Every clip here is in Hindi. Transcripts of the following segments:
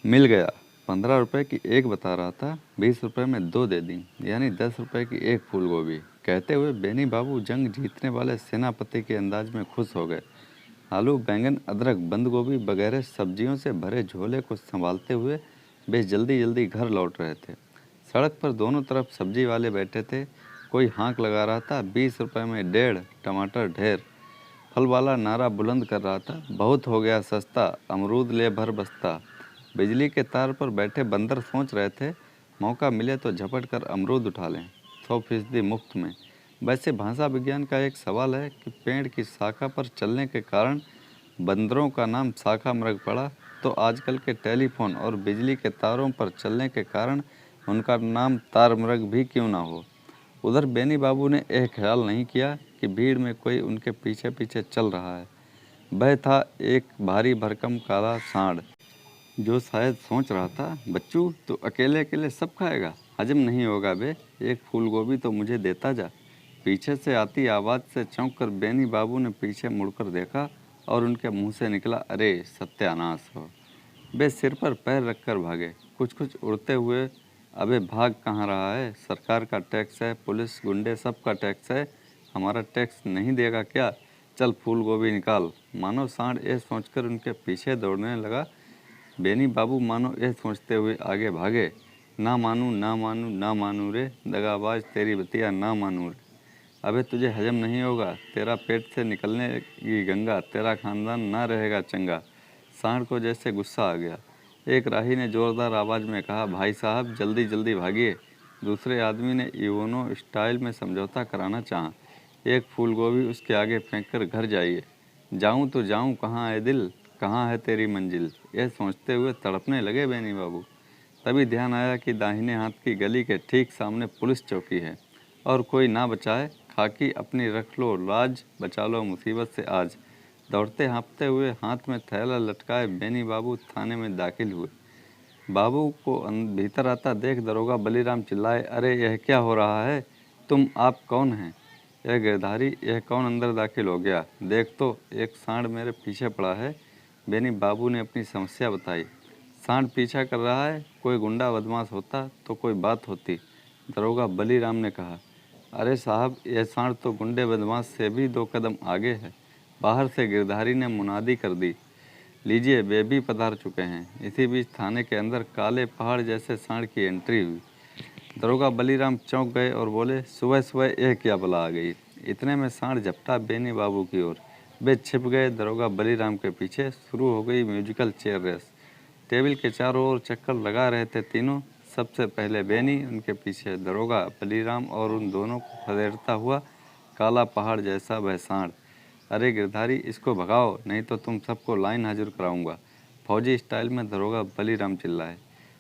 मिल गया। 15 रुपए की एक बता रहा था, 20 रुपए में दो दे दी, यानी 10 रुपए की एक फूल गोभी। कहते हुए बेनी बाबू जंग जीतने वाले सेनापति के अंदाज में खुश हो गए। आलू, बैंगन, अदरक, बंद गोभी वगैरह सब्जियों से भरे झोले को संभालते हुए वे जल्दी जल्दी घर लौट रहे थे। सड़क पर दोनों तरफ सब्जी वाले बैठे थे। कोई हाँक लगा रहा था, 20 रुपए में डेढ़, टमाटर ढेर। फल वाला नारा बुलंद कर रहा था, बहुत हो गया सस्ता, अमरूद ले भर बस्ता। बिजली के तार पर बैठे बंदर सोच रहे थे, मौका मिले तो झपट कर अमरूद उठा लें, 100% मुफ्त में। वैसे भाषा विज्ञान का एक सवाल है कि पेड़ की शाखा पर चलने के कारण बंदरों का नाम शाखा मृग पड़ा, तो आजकल के टेलीफोन और बिजली के तारों पर चलने के कारण उनका नाम तार मृग भी क्यों ना हो। उधर बेनी बाबू ने यह ख्याल नहीं किया कि भीड़ में कोई उनके पीछे पीछे चल रहा है। वह था एक भारी भरकम काला सांड, जो शायद सोच रहा था, बच्चू तो अकेले अकेले सब खाएगा, हजम नहीं होगा बे, एक फूल गोभी तो मुझे देता जा। पीछे से आती आवाज़ से चौंक कर बेनी बाबू ने पीछे मुड़कर देखा और उनके मुंह से निकला, अरे सत्यानाश हो। वे सिर पर पैर रखकर भागे, कुछ कुछ उड़ते हुए। अबे भाग कहाँ रहा है, सरकार का टैक्स है, पुलिस गुंडे सबका टैक्स है, हमारा टैक्स नहीं देगा क्या, चल फूल गोभी निकाल। मानो सांड ये सोचकर उनके पीछे दौड़ने लगा। बेनी बाबू मानो यह सोचते हुए आगे भागे, ना मानू ना मानू ना मानू रे, दगाबाज तेरी बतिया ना मानू रे। अबे तुझे हजम नहीं होगा, तेरा पेट से निकलने की गंगा, तेरा खानदान ना रहेगा चंगा। सांड को जैसे गुस्सा आ गया। एक राही ने जोरदार आवाज़ में कहा, भाई साहब जल्दी जल्दी भागिए। दूसरे आदमी ने इवोनो स्टाइल में समझौता कराना चाहा, एक फूल गोभी उसके आगे फेंक कर घर जाइए। जाऊं तो जाऊं कहाँ है दिल, कहाँ है तेरी मंजिल, यह सोचते हुए तड़पने लगे बेनी बाबू। तभी ध्यान आया कि दाहिने हाथ की गली के ठीक सामने पुलिस चौकी है, और कोई ना बचाए, खाकी अपनी रख लो लाज, बचा लो मुसीबत से आज। दौड़ते हाँफते हुए हाथ में थैला लटकाए बेनी बाबू थाने में दाखिल हुए। बाबू को भीतर आता देख दरोगा बलीराम चिल्लाए, अरे यह क्या हो रहा है, आप कौन हैं? यह गिरधारी, यह कौन अंदर दाखिल हो गया? देख तो, एक सांड मेरे पीछे पड़ा है। बेनी बाबू ने अपनी समस्या बताई। सांड पीछा कर रहा है, कोई गुंडा बदमाश होता तो कोई बात होती। दरोगा बलीराम ने कहा, अरे साहब यह सांड तो गुंडे बदमाश से भी 2 कदम आगे है। बाहर से गिरधारी ने मुनादी कर दी, लीजिए वे भी पधार चुके हैं। इसी बीच थाने के अंदर काले पहाड़ जैसे सांड की एंट्री हुई। दरोगा बलीराम चौंक गए और बोले, सुबह सुबह यह क्या बला आ गई। इतने में सांड झपटा बेनी बाबू की ओर। वे छिप गए। दरोगा बलीराम के पीछे शुरू हो गई म्यूजिकल चेयर रेस। टेबल के चारों ओर चक्कर लगा रहे थे तीनों। सबसे पहले बेनी, उनके पीछे दरोगा बलीराम और उन दोनों को खदेड़ता हुआ काला पहाड़ जैसा वह सांड। अरे गिरधारी इसको भगाओ, नहीं तो तुम सबको लाइन हाजिर कराऊंगा, फौजी स्टाइल में दरोगा बलीराम चिल्लाए।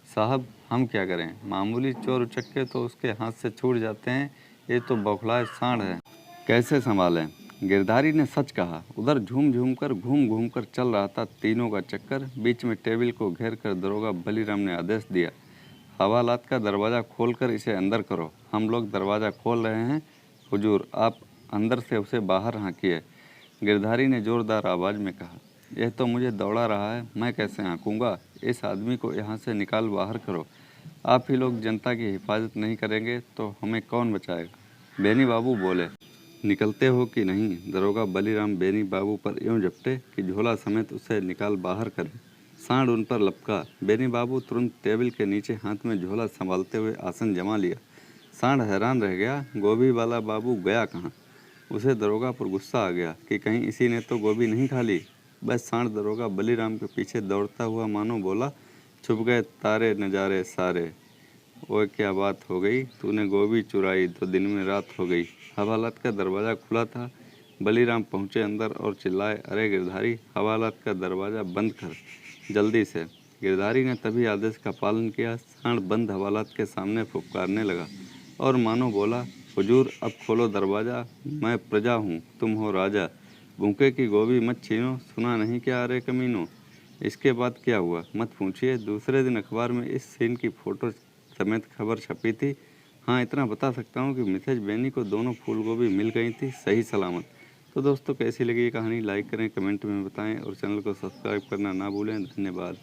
साहब हम क्या करें, मामूली चोर उचक्के तो उसके हाथ से छूट जाते हैं, ये तो बौखलाए सांड है, कैसे संभालें। गिरधारी ने सच कहा। उधर घूम घूम कर चल रहा था तीनों का चक्कर। बीच में टेबल को घेर कर दरोगा बलीराम ने आदेश दिया, हवालात का दरवाज़ा खोलकर इसे अंदर करो। हम लोग दरवाज़ा खोल रहे हैं हुजूर, आप अंदर से उसे बाहर हाँकिए। गिरधारी ने जोरदार आवाज़ में कहा, यह तो मुझे दौड़ा रहा है, मैं कैसे हाँकूँगा। इस आदमी को यहाँ से निकाल बाहर करो। आप ही लोग जनता की हिफाजत नहीं करेंगे तो हमें कौन बचाएगा। बेनी बाबू बोले, निकलते हो कि नहीं। दरोगा बलीराम बेनी बाबू पर यूँ झपटे कि झोला समेत उसे निकाल बाहर करें। सांड उन पर लपका। बेनी बाबू तुरंत टेबल के नीचे हाथ में झोला संभालते हुए आसन जमा लिया। सांड हैरान रह गया, गोभी वाला बाबू गया कहाँ। उसे दरोगा पर गुस्सा आ गया कि कहीं इसी ने तो गोभी नहीं खा ली। बस सांड दरोगा बलीराम के पीछे दौड़ता हुआ मानो बोला, छुप गए तारे नजारे सारे। ओए क्या बात हो गई, तूने गोभी चुराई तो दिन में रात हो गई। हवालात का दरवाज़ा खुला था। बलीराम पहुँचे अंदर और चिल्लाए, अरे गिरधारी हवालात का दरवाज़ा बंद कर जल्दी से। गिरधारी ने तभी आदेश का पालन किया। सांड बंद हवालात के सामने फुफकारने लगा और मानो बोला, हुजूर अब खोलो दरवाज़ा, मैं प्रजा हूँ, तुम हो राजा। भूखे की गोभी मत छीनो, सुना नहीं क्या अरे कमीनों। इसके बाद क्या हुआ मत पूछिए। दूसरे दिन अखबार में इस सीन की फ़ोटो समेत खबर छपी थी। हाँ इतना बता सकता हूँ कि मिसेज बेनी को दोनों फूल गोभी मिल गई थी सही सलामत। तो दोस्तों कैसी लगी ये कहानी, लाइक करें, कमेंट में बताएं और चैनल को सब्सक्राइब करना ना भूलें। धन्यवाद।